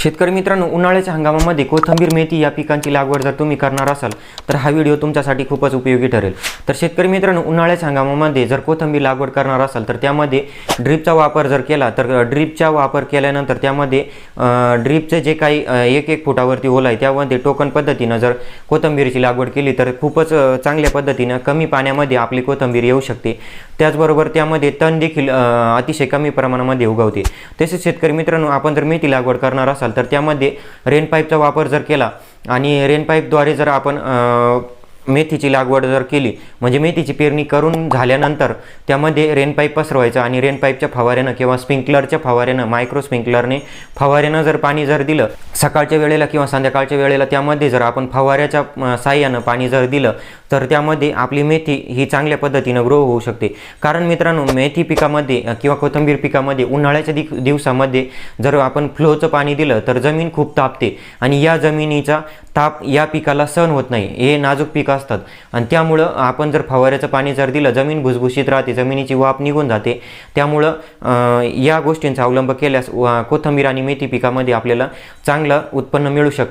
शेतकरी मित्रांनो, उन्हाळ्याच्या हंगामामध्ये कोथिंबीर, मेथी या पिकांची लागवड जर तुम्ही करणार असाल तर हा व्हिडिओ तुमच्यासाठी खूपच उपयोगी ठरेल। तर शेतकरी मित्रांनो, उन्हाळ्याच्या हंगामामध्ये जर कोथिंबीर लागवड करणार असाल तर त्यामध्ये ड्रिपचा वापर जर केला तर ड्रिपचा वापर केल्यानंतर त्यामध्ये ड्रिपचे जे काही 1-1 फुटावरती ओल आहे त्यामध्ये टोकन पद्धतीने जर कोथिंबीरची लागवड केली तर खूपच चांगल्या पद्धतीने कमी पाण्यामध्ये आपली कोथिंबीर येऊ शकते। त्याचबरोबर त्यामध्ये तण देखील अतिशय कमी प्रमाणामध्ये उगवते। तसेच शेतकरी मित्रांनो, आपण जर मेथी लागवड करणार असाल तर त्यामध्ये रेन पाईपचा वापर जर केला आणि रेन पाईपद्वारे जर आपण मेथीची लागवड जर केली म्हणजे मेथीची पेरणी करून झाल्यानंतर त्यामध्ये रेन पाईप पसरवायचा आणि रेन पाईपच्या फवाऱ्यानं किंवा स्प्रिंकलरच्या फवाऱ्यानं मायक्रो स्प्रिंकलरने फवाऱ्यानं जर पाणी जर दिलं सकाळच्या वेळेला किंवा संध्याकाळच्या वेळेला त्यामध्ये जर आपण फवाऱ्याच्या साहाय्यानं पाणी जर दिलं तर त्यामध्ये आपली मेथी ही चांगल्या पद्धतीनं ग्रो होऊ शकते। कारण मित्रांनो, मेथी पिकामध्ये किंवा कोथिंबीर पिकामध्ये उन्हाळ्याच्या दिवसामध्ये जर आपण फ्लोचं पाणी दिलं तर जमीन खूप तापते आणि या जमिनीचा ताप या पिकाला सहन होत नाही। हे नाजूक पीक असतात आणि त्यामुळं आपण जर फवाऱ्याचं पाणी जर दिलं जमीन भुसभुशीत राहते, जमिनीची वाफ निघून जाते। त्यामुळं या गोष्टींचा अवलंब केल्यास कोथिंबीर आणि मेथी पिकामध्ये आपल्याला चांगलं उत्पन्न मिळू शकतं।